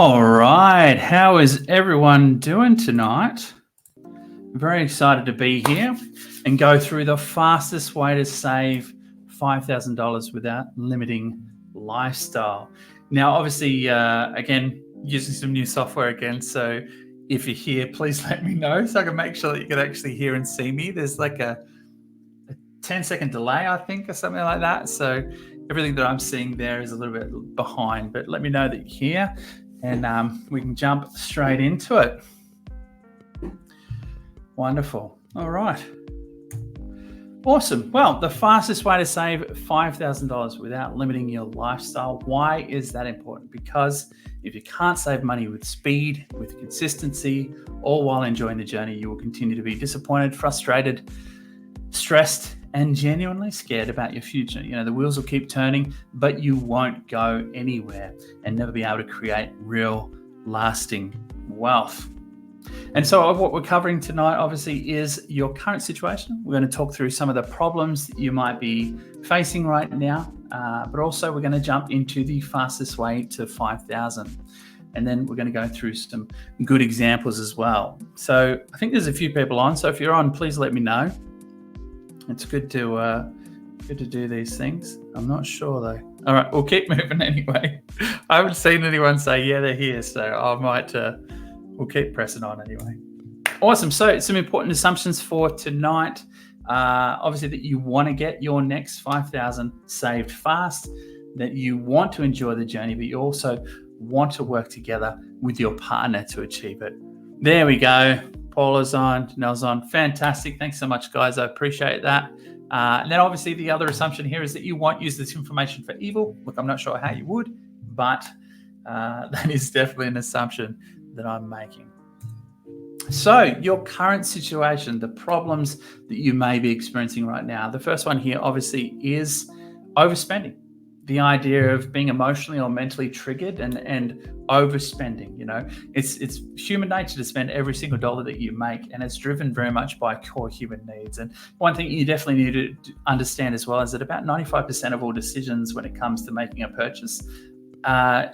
All right, how is everyone doing tonight? Very excited to be here and go through the fastest way to save $5,000 without limiting lifestyle. Now, obviously, again, using some new software again. So if you're here, please let me know so I can make sure that you can actually hear and see me. There's like a 10-second delay, I think, or something like that. So everything that I'm seeing there is a little bit behind, but let me know that you're here and we can jump straight into it. Wonderful. All right. Awesome. Well, the fastest way to save $5,000 without limiting your lifestyle. Why is that important? Because if you can't save money with speed, with consistency, or while enjoying the journey, you will continue to be disappointed, frustrated, stressed, and genuinely scared about your future. You know, the wheels will keep turning, but you won't go anywhere and never be able to create real, lasting wealth. And so what we're covering tonight, obviously, is your current situation. We're going to talk through some of the problems that you might be facing right now, but also we're going to jump into the fastest way to 5,000. And then we're going to go through some good examples as well. So I think there's a few people on. So if you're on, please let me know. It's good to do these things. I'm not sure though. All right, we'll keep moving anyway. I haven't seen anyone say, yeah, they're here. So I might, we'll keep pressing on anyway. Awesome. So some important assumptions for tonight. Obviously that you want to get your next 5,000 saved fast, that you want to enjoy the journey, but you also want to work together with your partner to achieve it. There we go. Paula's on, Janelle's on. Fantastic. Thanks so much, guys. I appreciate that. And then obviously the other assumption here is that you won't use this information for evil. Look, I'm not sure how you would, but that is definitely an assumption that I'm making. So your current situation, the problems that you may be experiencing right now. The first one here obviously is overspending. The idea of being emotionally or mentally triggered and overspending. You know, it's human nature to spend every single dollar that you make, and it's driven very much by core human needs. And one thing you definitely need to understand as well is that about 95% of all decisions when it comes to making a purchase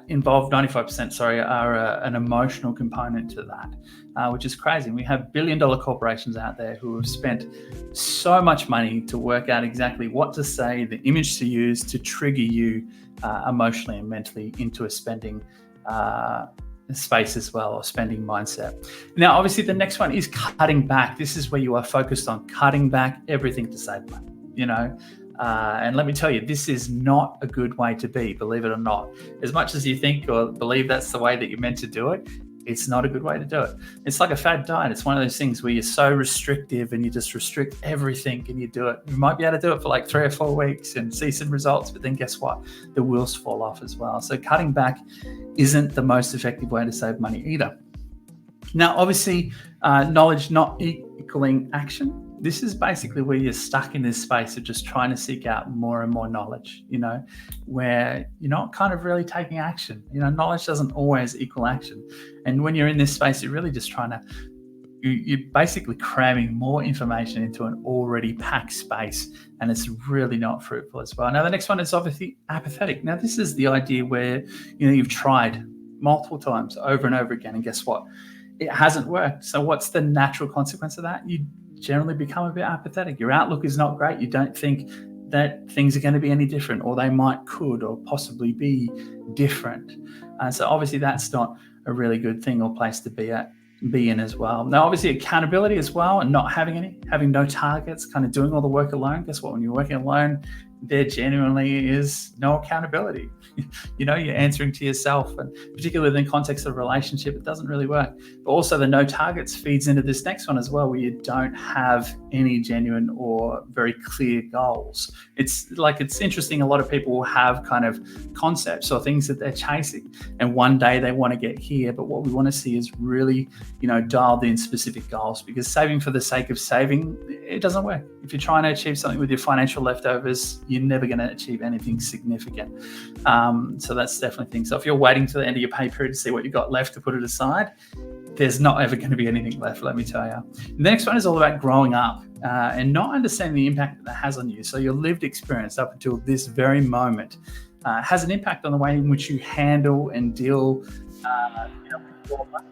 involve 95%, are an emotional component to that, which is crazy. We have billion-dollar corporations out there who have spent so much money to work out exactly what to say, the image to use to trigger you emotionally and mentally into a spending space as well, or spending mindset. Now, obviously, the next one is cutting back. This is where you are focused on cutting back everything to save money, you know. And let me tell you, this is not a good way to be, believe it or not. As much as you think or believe that's the way that you're meant to do it, it's not a good way to do it. It's like a fad diet. It's one of those things where you're so restrictive and you just restrict everything and you do it. You might be able to do it for like 3 or 4 weeks and see some results, but then guess what? The wheels fall off as well. So cutting back isn't the most effective way to save money either. Now, obviously, knowledge not equaling action. This is basically where you're stuck in this space of just trying to seek out more and more knowledge, you know, where you're not kind of really taking action. You know, knowledge doesn't always equal action. And when you're in this space, you're really just trying to, you're basically cramming more information into an already packed space, and it's really not fruitful as well. Now, the next one is obviously apathetic. Now, this is the idea where, you know, you've tried multiple times over and over again, and guess what? It hasn't worked. So what's the natural consequence of that? You generally become a bit apathetic. Your outlook is not great. You don't think that things are going to be any different, or they could or possibly be different. So obviously that's not a really good thing or place to be in as well. Now, obviously accountability as well, and not having no targets, kind of doing all the work alone. Guess what? When you're working alone, there genuinely is no accountability. You know, you're answering to yourself, and particularly in the context of a relationship, it doesn't really work. But also the no targets feeds into this next one as well, where you don't have any genuine or very clear goals. It's interesting. A lot of people will have kind of concepts or things that they're chasing, and one day they want to get here. But what we want to see is really, you know, dialed in specific goals, because saving for the sake of saving, it doesn't work. If you're trying to achieve something with your financial leftovers, you're never going to achieve anything significant. So that's definitely things. So if you're waiting till the end of your pay period to see what you got left to put it aside, there's not ever going to be anything left, let me tell you. The next one is all about growing up and not understanding the impact that that has on you. So your lived experience up until this very moment has an impact on the way in which you handle and deal With your money.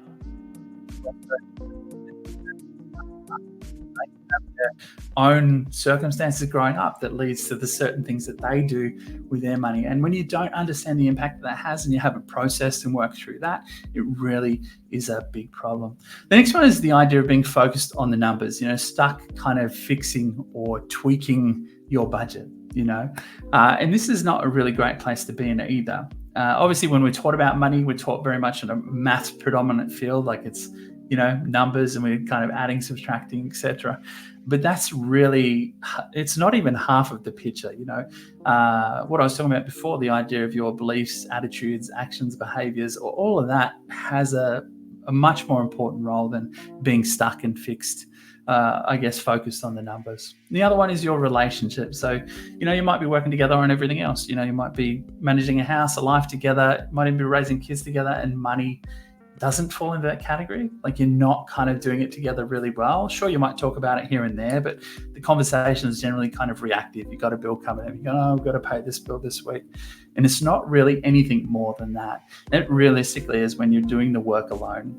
Own circumstances growing up that leads to the certain things that they do with their money. And when you don't understand the impact that has and you haven't processed and worked through that, it really is a big problem. The next one is the idea of being focused on the numbers, stuck kind of fixing or tweaking your budget, and this is not a really great place to be in either. Obviously, when we're taught about money, we're taught very much in a maths predominant field, like it's numbers, and we're kind of adding, subtracting, etc. But it's not even half of the picture. What I was talking about before, the idea of your beliefs, attitudes, actions, behaviors, all of that has a much more important role than being stuck and fixed, focused on the numbers. The other one is your relationship. So, you might be working together on everything else. You might be managing a house, a life together, might even be raising kids together, and money doesn't fall into that category. Like, you're not kind of doing it together really well. Sure, you might talk about it here and there, but the conversation is generally kind of reactive. You've got a bill coming in, you go, oh, I've got to pay this bill this week. And it's not really anything more than that. It realistically is when you're doing the work alone.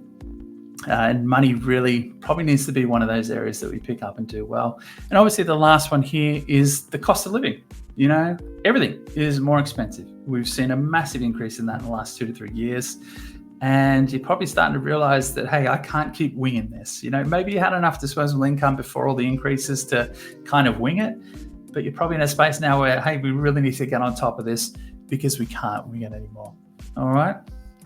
And money really probably needs to be one of those areas that we pick up and do well. And obviously the last one here is the cost of living. Everything is more expensive. We've seen a massive increase in that in the last 2 to 3 years. And you're probably starting to realize that, hey, I can't keep winging this. Maybe you had enough disposable income before all the increases to kind of wing it, but you're probably in a space now where, hey, we really need to get on top of this because we can't wing it anymore. All right.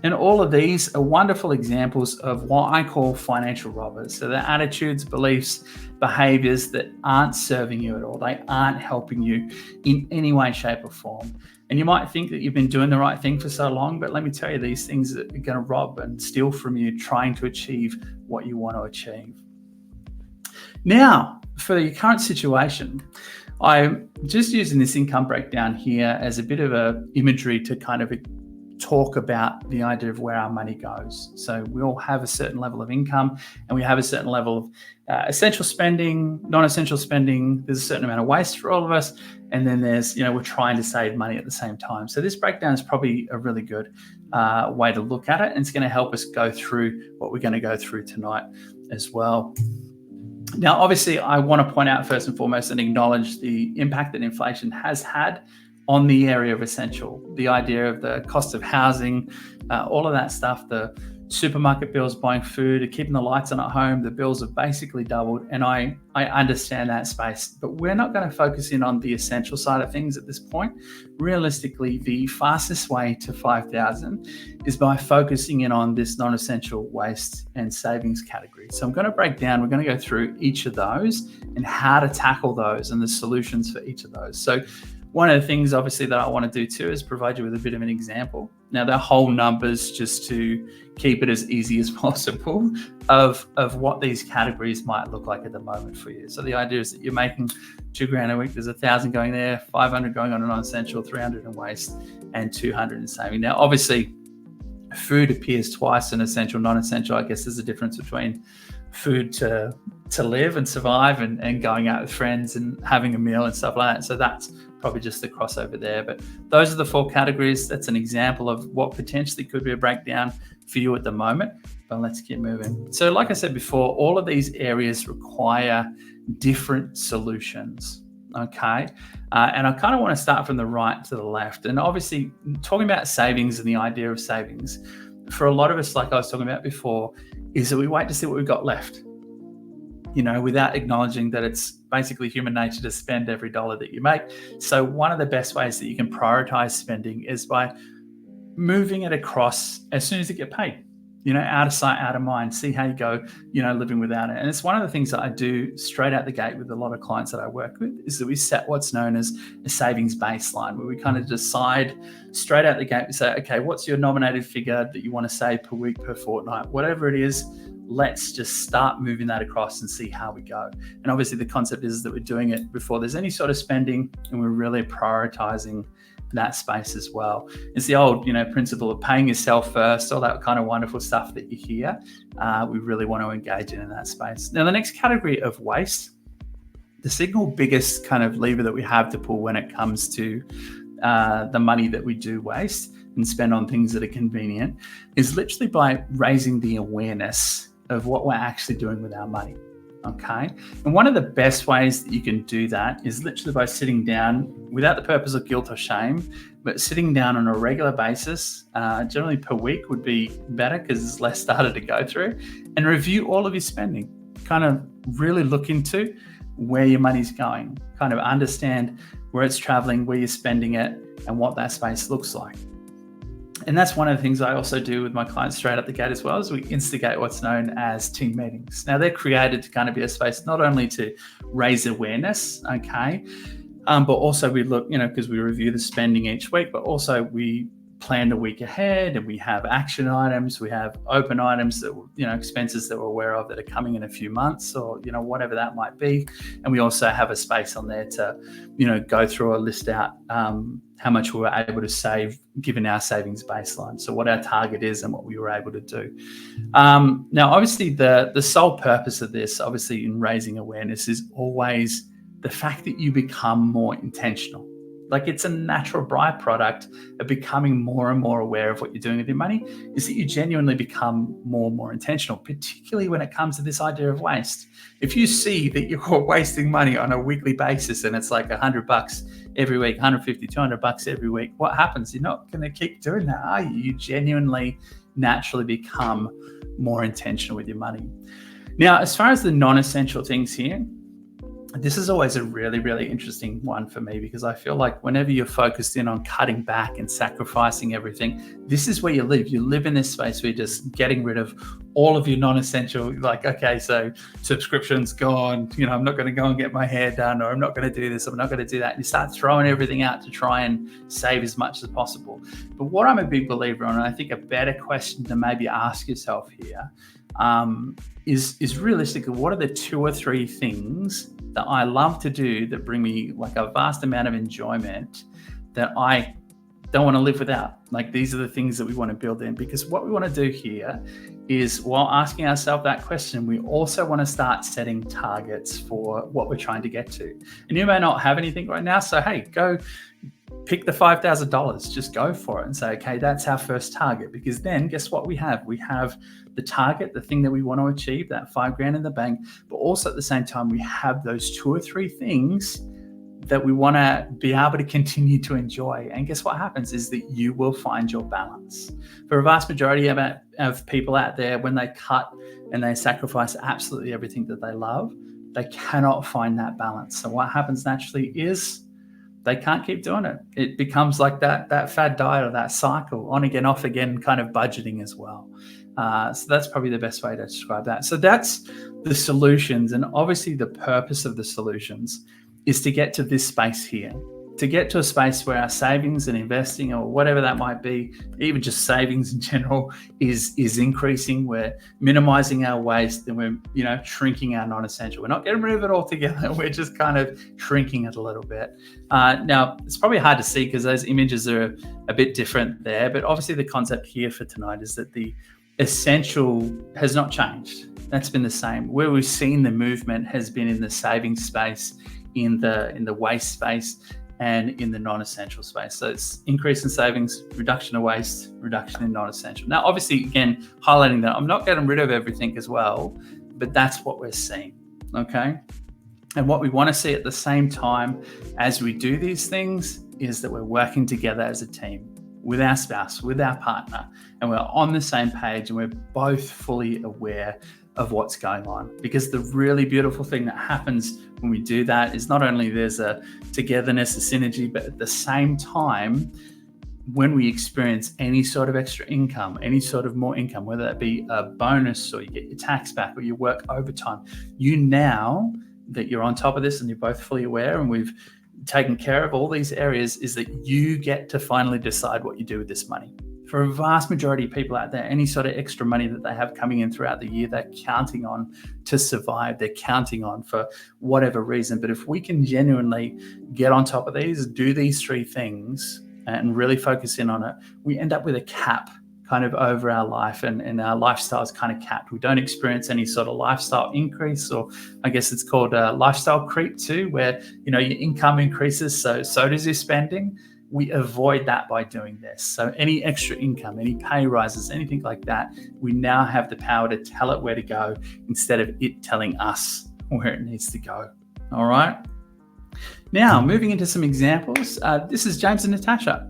And all of these are wonderful examples of what I call financial robbers. So they're attitudes, beliefs, behaviors that aren't serving you at all. They aren't helping you in any way, shape, or form. And you might think that you've been doing the right thing for so long, but let me tell you, these things are going to rob and steal from you trying to achieve what you want to achieve. Now, for your current situation, I'm just using this income breakdown here as a bit of a imagery to kind of talk about the idea of where our money goes. So we all have a certain level of income, and we have a certain level of essential spending, non-essential spending. There's a certain amount of waste for all of us. And then there's, we're trying to save money at the same time. So this breakdown is probably a really good way to look at it. And it's going to help us go through what we're going to go through tonight as well. Now, obviously, I want to point out first and foremost and acknowledge the impact that inflation has had on the area of essential, the idea of the cost of housing, all of that stuff, the supermarket bills, buying food, keeping the lights on at home, the bills have basically doubled. And I understand that space, but we're not going to focus in on the essential side of things at this point. Realistically, the fastest way to 5,000 is by focusing in on this non-essential waste and savings category. So I'm going to break down, we're going to go through each of those and how to tackle those and the solutions for each of those. So one of the things, obviously, that I want to do too is provide you with a bit of an example. Now, they're whole numbers just to keep it as easy as possible of what these categories might look like at the moment for you. So the idea is that you're making $2,000 a week. There's 1,000 going there, 500 going on a non-essential, 300 in waste, and 200 in saving. Now, obviously, food appears twice in essential, non-essential. I guess there's a difference between food to live and survive and going out with friends and having a meal and stuff like that. So that's probably just the crossover there. But those are the 4 categories. That's an example of what potentially could be a breakdown for you at the moment. But let's keep moving. So like I said before, all of these areas require different solutions. Okay. And I kind of want to start from the right to the left. And obviously, talking about savings and the idea of savings, for a lot of us, like I was talking about before, is that we wait to see what we've got left, without acknowledging that it's basically human nature to spend every dollar that you make. So one of the best ways that you can prioritize spending is by moving it across as soon as you get paid, out of sight, out of mind, see how you go, living without it. And it's one of the things that I do straight out the gate with a lot of clients that I work with is that we set what's known as a savings baseline, where we kind of decide straight out the gate, we say, okay, what's your nominated figure that you want to save per week, per fortnight, whatever it is. Let's just start moving that across and see how we go. And obviously the concept is that we're doing it before there's any sort of spending, and we're really prioritizing that space as well. It's the old, principle of paying yourself first, all that kind of wonderful stuff that you hear. We really want to engage in that space. Now, the next category of waste, the single biggest kind of lever that we have to pull when it comes to the money that we do waste, and spend on things that are convenient is literally by raising the awareness of what we're actually doing with our money. Okay. And one of the best ways that you can do that is literally by sitting down without the purpose of guilt or shame, but sitting down on a regular basis, generally per week would be better because there's less data to go through, and review all of your spending. Kind of really look into where your money's going, kind of understand where it's traveling, where you're spending it, and what that space looks like. And that's one of the things I also do with my clients straight up the gate as well, is we instigate what's known as team meetings. Now, they're created to kind of be a space not only to raise awareness, okay, but also we look, because we review the spending each week, but also we plan the week ahead, and we have action items, we have open items that, expenses that we're aware of that are coming in a few months, or, whatever that might be. And we also have a space on there to, go through or list out how much we were able to save given our savings baseline. So what our target is and what we were able to do. Now, obviously the sole purpose of this, obviously in raising awareness, is always the fact that you become more intentional. Like, it's a natural byproduct of becoming more and more aware of what you're doing with your money, is that you genuinely become more and more intentional, particularly when it comes to this idea of waste. If you see that you're wasting money on a weekly basis and it's like $100 every week, 150, $200 every week, what happens? You're not going to keep doing that, are you? You genuinely, naturally become more intentional with your money. Now, as far as the non-essential things here, this is always a really, really interesting one for me, because I feel like whenever you're focused in on cutting back and sacrificing everything, this is where you live. You live in this space where you're just getting rid of all of your non-essential, like, okay, so subscription's gone, I'm not going to go and get my hair done, or I'm not going to do this, I'm not going to do that. And you start throwing everything out to try and save as much as possible. But what I'm a big believer on, and I think a better question to maybe ask yourself here, is realistically, what are the 2 or 3 things that I love to do that bring me like a vast amount of enjoyment that I don't want to live without? Like, these are the things that we want to build in, because what we want to do here is, while asking ourselves that question, we also want to start setting targets for what we're trying to get to. And you may not have anything right now, so hey, go pick the $5,000, just go for it and say, okay, that's our first target. Because then guess what we have? We have the target, the thing that we want to achieve, that $5,000 in the bank, but also at the same time, we have those 2 or 3 things that we want to be able to continue to enjoy. And guess what happens is that you will find your balance. For a vast majority of people out there, when they cut and they sacrifice absolutely everything that they love, they cannot find that balance. So what happens naturally is they can't keep doing it. It becomes like that fad diet, or that cycle, on again, off again, kind of budgeting as well. So that's probably the best way to describe that. So that's the solutions. And obviously the purpose of the solutions is to get to this space here, to get to a space where our savings and investing, or whatever that might be, even just savings in general, is increasing. We're minimizing our waste, and we're shrinking our non-essential. We're not getting rid of it altogether. We're just kind of shrinking it a little bit. Now, it's probably hard to see because those images are a bit different there, but obviously the concept here for tonight is that the essential has not changed. That's been the same. Where we've seen the movement has been in the savings space, in the waste space, and in the non-essential space. So it's increase in savings, reduction of waste, reduction in non-essential. Now, obviously, again, highlighting that I'm not getting rid of everything as well, but that's what we're seeing, okay? And what we want to see at the same time as we do these things is that we're working together as a team with our spouse, with our partner, and we're on the same page, and we're both fully aware of what's going on. Because the really beautiful thing that happens when we do that is not only there's a togetherness, a synergy, but at the same time, when we experience any sort of extra income, any sort of more income, whether that be a bonus, or you get your tax back, or you work overtime, now that you're on top of this and you're both fully aware, and we've taken care of all these areas, is that you get to finally decide what you do with this money. For a vast majority of people out there, any sort of extra money that they have coming in throughout the year, they're counting on to survive. They're counting on for whatever reason. But if we can genuinely get on top of these, do these 3 things and really focus in on it, we end up with a cap kind of over our life, and our lifestyle is kind of capped. We don't experience any sort of lifestyle increase, or I guess it's called lifestyle creep too, where, your income increases, so does your spending. We avoid that by doing this. So any extra income, any pay rises, anything like that, we now have the power to tell it where to go instead of it telling us where it needs to go. All right. Now, moving into some examples. This is James and Natasha.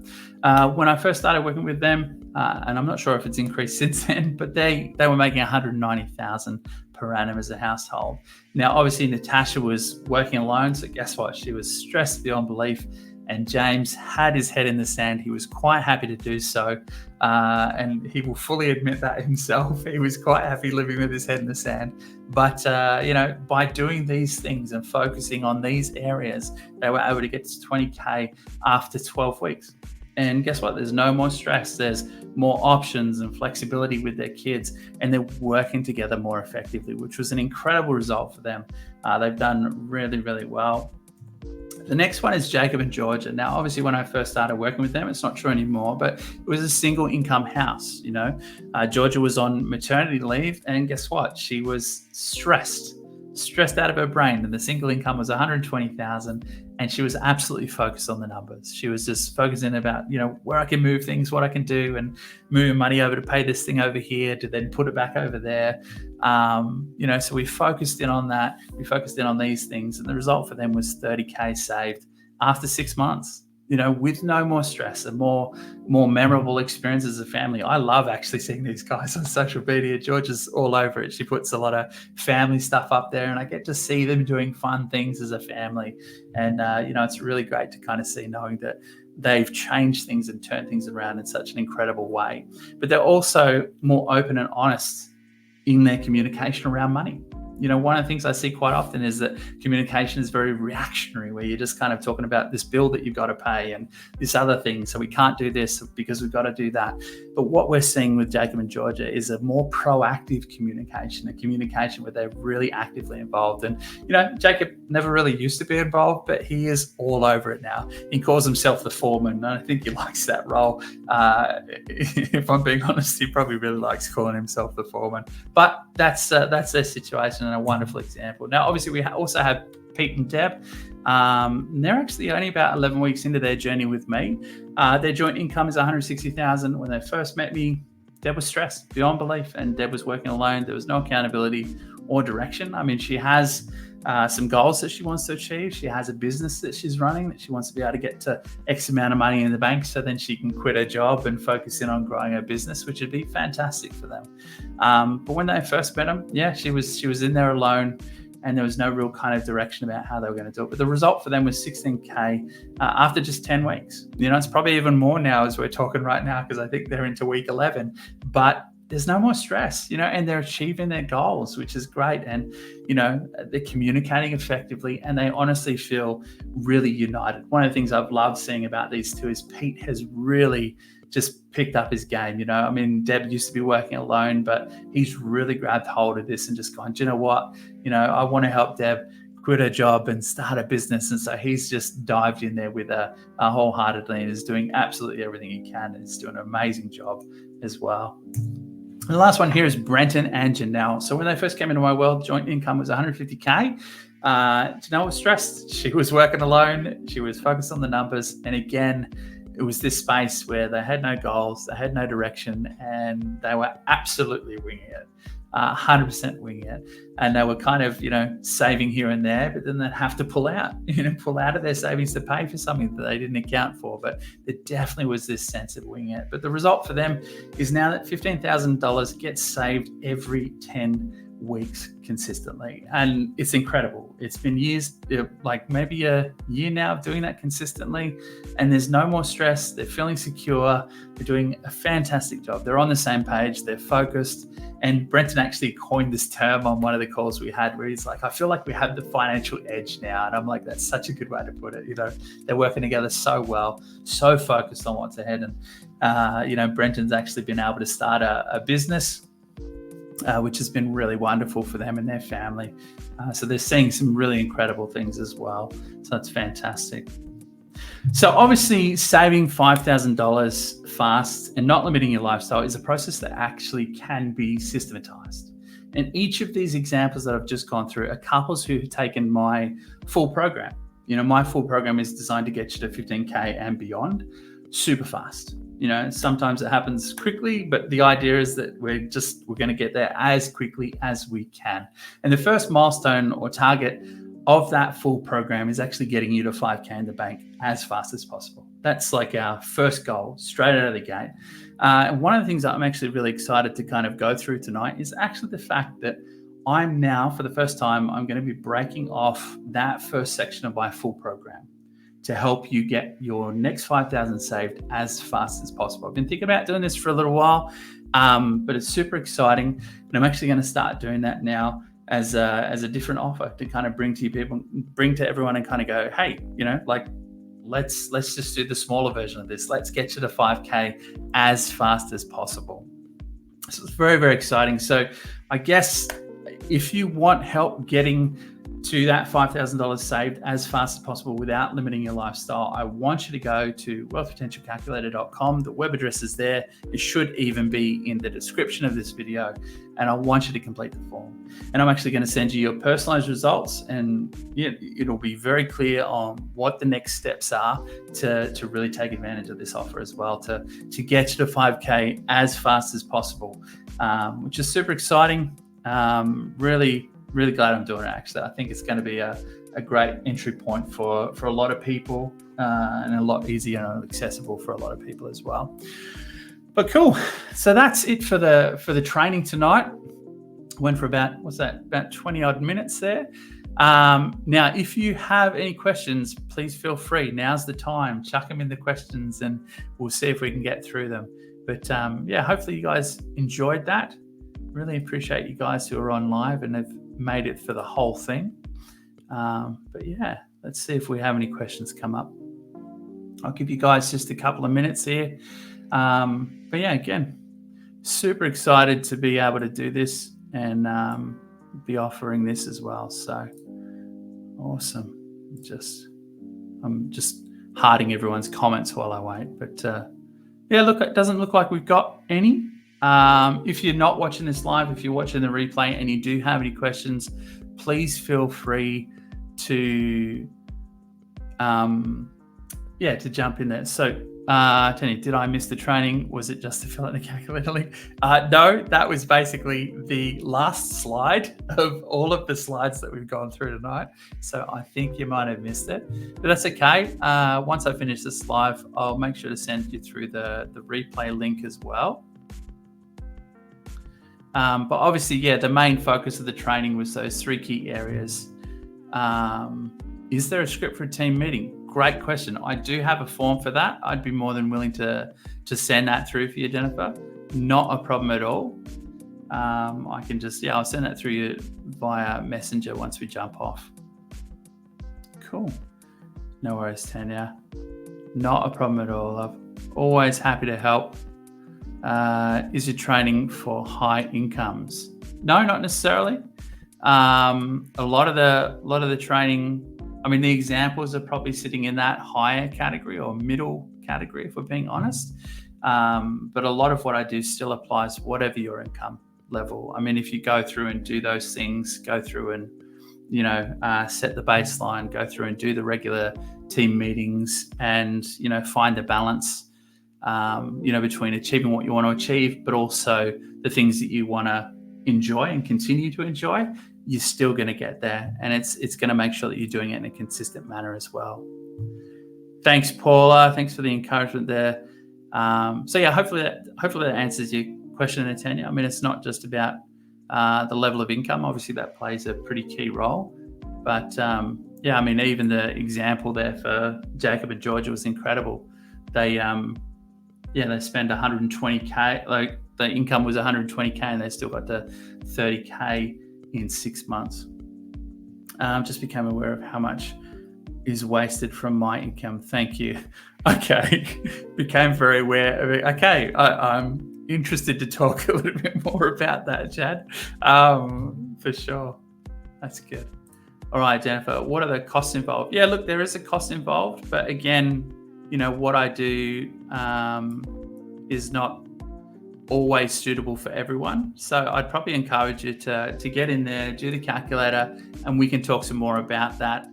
When I first started working with them, and I'm not sure if it's increased since then, but they were making $190,000 per annum as a household. Now, obviously, Natasha was working alone, so guess what? She was stressed beyond belief, and James had his head in the sand. He was quite happy to do so, and he will fully admit that himself. He was quite happy living with his head in the sand. But, by doing these things and focusing on these areas, they were able to get to 20K after 12 weeks. And guess what? There's no more stress. There's more options and flexibility with their kids, and they're working together more effectively, which was an incredible result for them. They've done really, really well. The next one is Jacob and Georgia. Now, obviously, when I first started working with them, it's not true anymore, but it was a single income house. Georgia was on maternity leave, and guess what? She was stressed out of her brain, and the single income was $120,000, and she was absolutely focused on the numbers. She was just focusing about, where I can move things, what I can do, and moving money over to pay this thing over here to then put it back over there. So we focused in on that. We focused in on these things, and the result for them was 30K saved after 6 months. With no more stress and more memorable experiences as a family. I love actually seeing these guys on social media. Georgia's all over it. She puts a lot of family stuff up there, and I get to see them doing fun things as a family. And, it's really great to kind of see, knowing that they've changed things and turned things around in such an incredible way. But they're also more open and honest in their communication around money. One of the things I see quite often is that communication is very reactionary, where you're just kind of talking about this bill that you've got to pay and this other thing. So we can't do this because we've got to do that. But what we're seeing with Jacob and Georgia is a more proactive communication, a communication where they're really actively involved. And, Jacob never really used to be involved, but he is all over it now. He calls himself the foreman, and I think he likes that role. If I'm being honest, he probably really likes calling himself the foreman. But that's their situation, and a wonderful example. Now, obviously, we also have Pete and Deb. They're actually only about 11 weeks into their journey with me. Their joint income is $160,000. When they first met me, Deb was stressed beyond belief, and Deb was working alone. There was no accountability or direction. I mean, she has some goals that she wants to achieve. She has a business that she's running that she wants to be able to get to X amount of money in the bank, so then she can quit her job and focus in on growing her business, which would be fantastic for them. But when they first met them, she was in there alone, and there was no real kind of direction about how they were going to do it. But the result for them was 16K after just 10 weeks. It's probably even more now as we're talking right now, because I think they're into week 11. But there's no more stress, and they're achieving their goals, which is great. And, they're communicating effectively, and they honestly feel really united. One of the things I've loved seeing about these two is Pete has really just picked up his game. Deb used to be working alone, but he's really grabbed hold of this and just gone, do you know what? I want to help Deb quit her job and start a business. And so he's just dived in there with her wholeheartedly, and is doing absolutely everything he can, and is doing an amazing job as well. And the last one here is Brenton and Janelle. So when they first came into my world, joint income was $150K. Janelle was stressed. She was working alone. She was focused on the numbers. And again, it was this space where they had no goals, they had no direction, and they were absolutely winging it. 100% winging it, and they were kind of saving here and there, but then they'd have to pull out of their savings to pay for something that they didn't account for. But there definitely was this sense of winging it. But the result for them is now that $15,000 gets saved every 10 weeks consistently, and it's incredible. It's been years, like maybe a year now, of doing that consistently, and there's no more stress. They're feeling secure. They're doing a fantastic job. They're on the same page. They're focused. And Brenton actually coined this term on one of the calls we had, where he's like, I feel like we have the financial edge now. And I'm like, that's such a good way to put it. They're working together so well, so focused on what's ahead. And Brenton's actually been able to start a business, which has been really wonderful for them and their family. So they're seeing some really incredible things as well. So that's fantastic. So obviously, saving $5,000 fast and not limiting your lifestyle is a process that actually can be systematized. And each of these examples that I've just gone through are couples who have taken my full program. My full program is designed to get you to 15K and beyond super fast. Sometimes it happens quickly, but the idea is that we're going to get there as quickly as we can. And the first milestone or target of that full program is actually getting you to 5K in the bank as fast as possible. That's like our first goal straight out of the gate. And one of the things that I'm actually really excited to kind of go through tonight is actually the fact that I'm now, for the first time, I'm going to be breaking off that first section of my full program to help you get your next 5,000 saved as fast as possible. I've been thinking about doing this for a little while, but it's super exciting. And I'm actually going to start doing that now as a different offer to kind of bring to everyone and kind of go, hey, let's just do the smaller version of this. Let's get you to 5K as fast as possible. So it's very, very exciting. So I guess if you want help getting to that $5,000 saved as fast as possible without limiting your lifestyle, I want you to go to wealthpotentialcalculator.com. The web address is there. It should even be in the description of this video. And I want you to complete the form. And I'm actually going to send you your personalized results, and it'll be very clear on what the next steps are to really take advantage of this offer as well, to get you to 5K as fast as possible, which is super exciting. Really glad I'm doing it, actually. I think it's going to be a great entry point for a lot of people, and a lot easier and accessible for a lot of people as well. But cool. So that's it for the training tonight. Went for about 20 odd minutes there. Now, if you have any questions, please feel free. Now's the time. Chuck them in the questions and we'll see if we can get through them. But hopefully you guys enjoyed that. Really appreciate you guys who are on live and have made it for the whole thing. But let's see if we have any questions come up. I'll give you guys just a couple of minutes here. Again, super excited to be able to do this and be offering this as well. So awesome. I'm just hearting everyone's comments while I wait. But look, it doesn't look like we've got any. If you're not watching this live, if you're watching the replay and you do have any questions, please feel free to jump in there. So Tanya, did I miss the training? Was it just to fill out the calculator link? No, that was basically the last slide of all of the slides that we've gone through tonight. So I think you might have missed it, but that's okay. Once I finish this live, I'll make sure to send you through the replay link as well. But obviously, the main focus of the training was those three key areas. Is there a script for a team meeting? Great question. I do have a form for that. I'd be more than willing to send that through for you, Jennifer. Not a problem at all. I can I'll send that through you via Messenger once we jump off. Cool. No worries, Tanya. Not a problem at all. I'm always happy to help. Is your training for high incomes? No, not necessarily. A lot of the training, the examples are probably sitting in that higher category or middle category, if we're being honest. But a lot of what I do still applies whatever your income level. If you go through and do those things, go through and set the baseline, go through and do the regular team meetings, and find the balance. Between achieving what you want to achieve, but also the things that you want to enjoy and continue to enjoy, you're still going to get there. And it's going to make sure that you're doing it in a consistent manner as well. Thanks, Paula. Thanks for the encouragement there. Hopefully that answers your question, Tanya. It's not just about the level of income. Obviously, that plays a pretty key role. But even the example there for Jacob and Georgia was incredible. They spend 120K, like the income was 120K and they still got to 30K in 6 months. Just became aware of how much is wasted from my income. Thank you. Okay. Became very aware of it. Okay. I'm interested to talk a little bit more about that, Chad. For sure. That's good. All right, Jennifer, what are the costs involved? Yeah, look, there is a cost involved, but again, what I do is not always suitable for everyone. So I'd probably encourage you to get in there, do the calculator, and we can talk some more about that.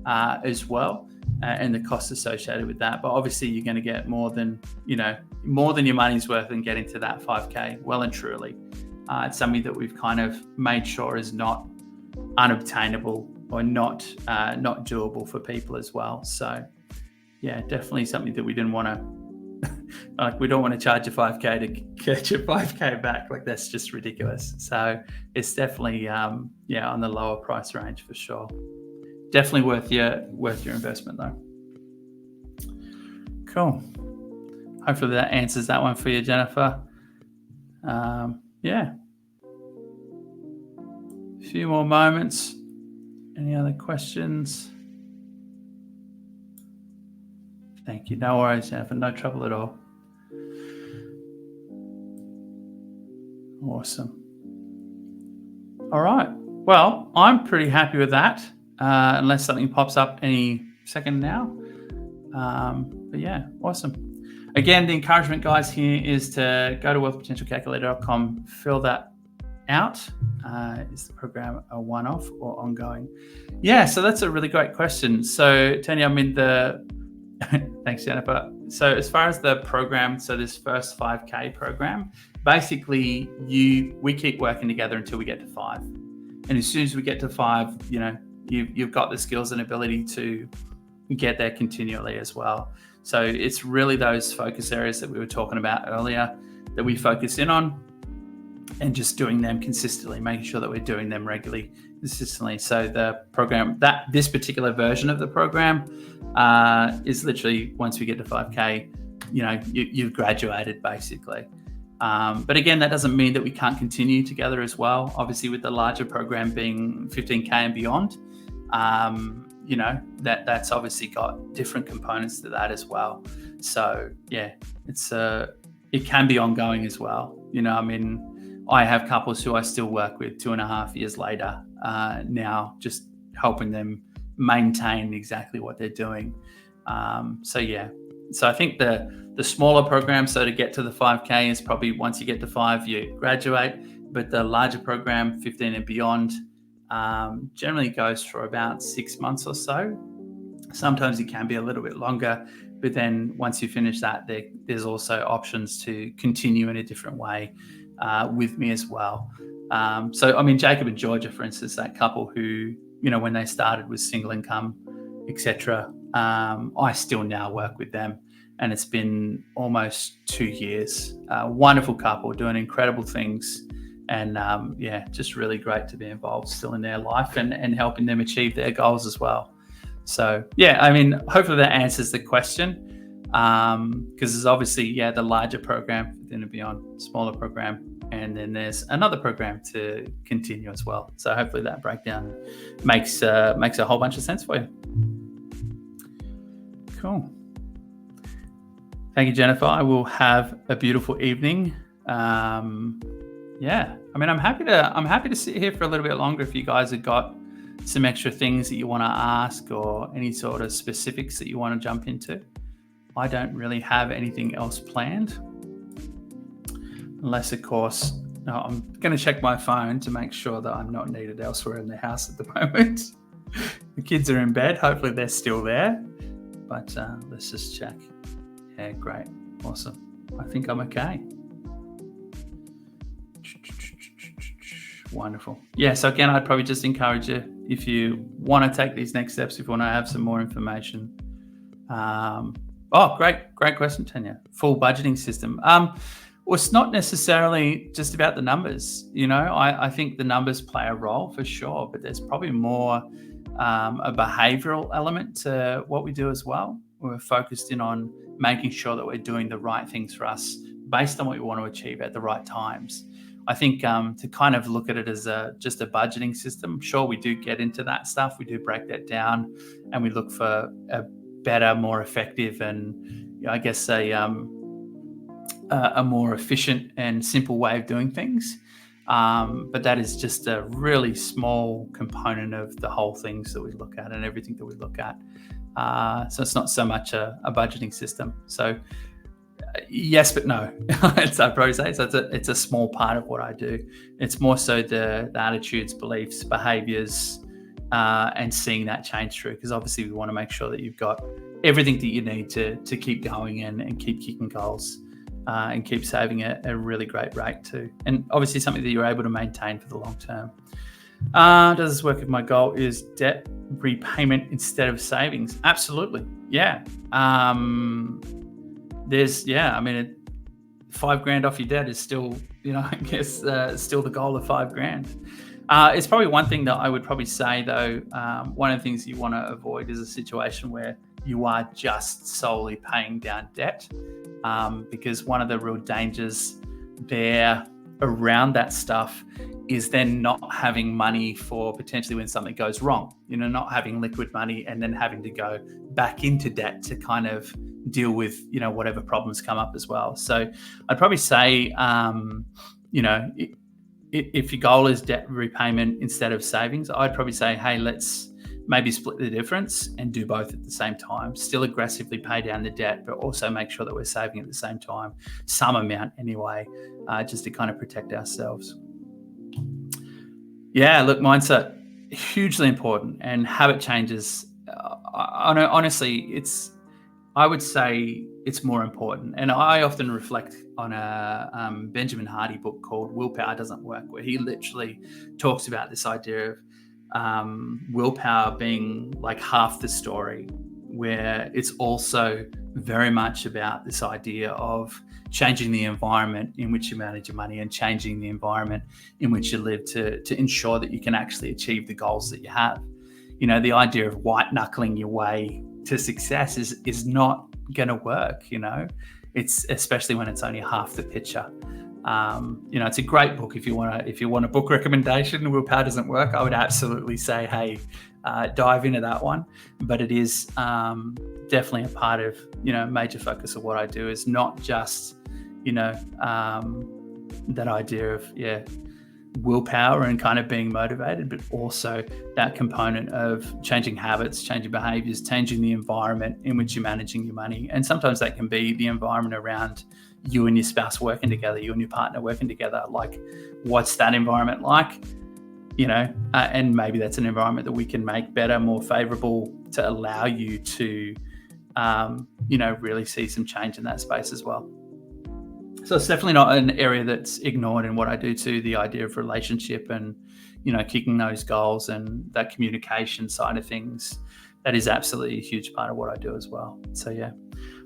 as well, and the costs associated with that. But obviously, you're going to get more than your money's worth and get into that 5K well and truly. It's something that we've kind of made sure is not unobtainable or not doable for people as well. So yeah, definitely something that we didn't want to we don't want to charge a 5K to get your 5K back. Like, that's just ridiculous. So it's definitely on the lower price range for sure. Definitely worth your investment though. Cool. Hopefully that answers that one for you, Jennifer. Yeah. A few more moments. Any other questions? Thank you. No worries, Jennifer. No trouble at all. Awesome. All right. Well, I'm pretty happy with that, unless something pops up any second now. But yeah, awesome. Again, the encouragement, guys, here is to go to wealthpotentialcalculator.com, fill that out. Is the program a one-off or ongoing? Yeah, so that's a really great question. So, Tanya, thanks, Jennifer. So as far as the program, so this first 5K program, basically we keep working together until we get to 5. And as soon as we get to 5, you've got the skills and ability to get there continually as well. So it's really those focus areas that we were talking about earlier that we focus in on, and just doing them consistently, making sure that we're doing them regularly, consistently. So the program, this particular version of the program is literally once we get to 5K, you've graduated basically. But again, that doesn't mean that we can't continue together as well. Obviously, with the larger program being 15K and beyond, that's obviously got different components to that as well. So yeah, it can be ongoing as well. I have couples who I still work with 2.5 years later now, just helping them maintain exactly what they're doing. So I think the smaller program, so to get to the 5K, is probably once you get to 5, you graduate. But the larger program, 15 and beyond, generally goes for about 6 months or so. Sometimes it can be a little bit longer, but then once you finish that, there's also options to continue in a different way with me as well. Jacob and Georgia, for instance, that couple who, when they started was single income, etc. I still now work with them, and it's been almost 2 years. Wonderful couple doing incredible things, and just really great to be involved still in their life and helping them achieve their goals as well. So hopefully that answers the question, because there's obviously the larger program, 15 and beyond, smaller program, and then there's another program to continue as well. So hopefully that breakdown makes a whole bunch of sense for you. Cool. Thank you, Jennifer. I will have a beautiful evening. I'm happy to sit here for a little bit longer if you guys have got some extra things that you want to ask or any sort of specifics that you want to jump into. I don't really have anything else planned, unless, of course, I'm going to check my phone to make sure that I'm not needed elsewhere in the house at the moment. The kids are in bed. Hopefully they're still there, but let's just check. Yeah, great. Awesome. I think I'm okay. Wonderful. Yeah, so again, I'd probably just encourage you, if you want to take these next steps, if you want to have some more information. Great question, Tanya. Full budgeting system. Well, it's not necessarily just about the numbers. I think the numbers play a role for sure, but there's probably more a behavioral element to what we do as well. We're focused in on making sure that we're doing the right things for us based on what we want to achieve at the right times. I think to kind of look at it as just a budgeting system, sure, we do get into that stuff. We do break that down, and we look for a better, more effective, and I guess a more efficient and simple way of doing things. But that is just a really small component of the whole things that we look at and everything that we look at. So it's not so much a budgeting system. So yes, but no. I'd probably say so. It's a small part of what I do. It's more so the attitudes, beliefs, behaviors, and seeing that change through, because obviously we want to make sure that you've got everything that you need to keep going and keep kicking goals and keep saving at a really great rate too. And obviously something that you're able to maintain for the long term. Does this work if my goal is debt repayment instead of savings? Absolutely. Yeah. I mean, $5,000 off your debt is still, I guess, still the goal of $5,000. It's probably one thing that I would probably say though. One of the things you want to avoid is a situation where you are just solely paying down debt, because one of the real dangers there around that stuff is then not having money for potentially when something goes wrong, not having liquid money and then having to go back into debt to kind of deal with, whatever problems come up as well. So I'd probably say, if your goal is debt repayment instead of savings, I'd probably say, hey, let's maybe split the difference and do both at the same time. Still aggressively pay down the debt, but also make sure that we're saving at the same time, some amount anyway, just to kind of protect ourselves. Yeah, look, mindset, hugely important, and habit changes. Honestly, I would say it's more important. And I often reflect on a Benjamin Hardy book called Willpower Doesn't Work, where he literally talks about this idea of willpower being like half the story, where it's also very much about this idea of changing the environment in which you manage your money and changing the environment in which you live to ensure that you can actually achieve the goals that you have. The idea of white knuckling your way to success is not going to work. It's especially when it's only half the picture. It's a great book. If you want a book recommendation, Willpower Doesn't Work, I would absolutely say, hey, dive into that one. But it is definitely a part of, major focus of what I do is not just, that idea of, willpower and kind of being motivated, but also that component of changing habits, changing behaviors, changing the environment in which you're managing your money. And sometimes that can be the environment around you and your spouse working together, you and your partner working together. Like, what's that environment like? And maybe that's an environment that we can make better, more favorable to allow you to, really see some change in that space as well. So it's definitely not an area that's ignored in what I do too, the idea of relationship and, kicking those goals and that communication side of things. That is absolutely a huge part of what I do as well. So yeah,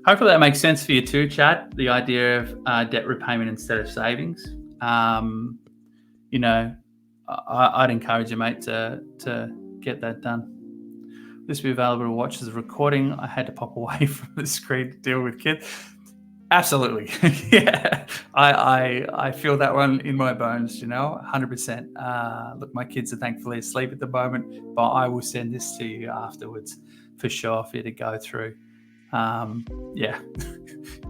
hopefully that makes sense for you too, Chad, the idea of debt repayment instead of savings. I'd encourage you, mate, to get that done. This will be available to watch as a recording. I had to pop away from the screen to deal with kids. Absolutely. Yeah. I feel that one in my bones, 100%. Look, my kids are thankfully asleep at the moment, but I will send this to you afterwards for sure for you to go through. Yeah,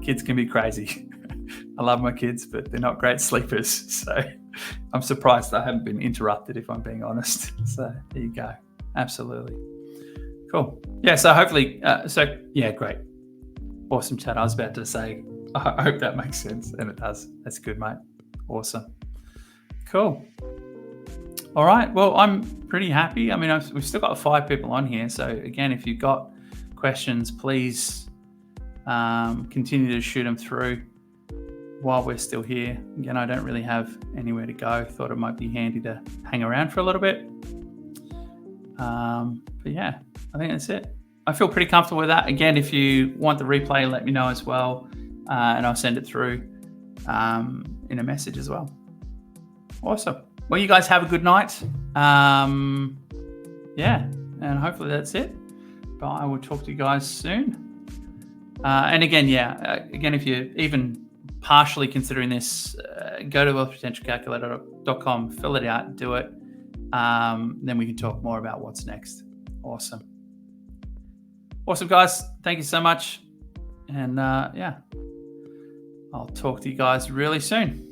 kids can be crazy. I love my kids, but they're not great sleepers. So I'm surprised I haven't been interrupted, if I'm being honest. So there you go. Absolutely. Cool. Yeah. So hopefully, great. Awesome, Chad. I was about to say, I hope that makes sense, and it does. That's good, mate. Awesome. Cool. All right. Well, I'm pretty happy. I mean, we've still got 5 people on here. So again, if you've got questions, please continue to shoot them through while we're still here. Again, I don't really have anywhere to go. Thought it might be handy to hang around for a little bit. But yeah, I think that's it. I feel pretty comfortable with that. Again, if you want the replay, let me know as well, and I'll send it through in a message as well. Awesome. Well, you guys have a good night. And hopefully that's it. But I will talk to you guys soon. And again, if you're even partially considering this, go to wealthpotentialcalculator.com, fill it out, do it. Then we can talk more about what's next. Awesome, guys. Thank you so much. And I'll talk to you guys really soon.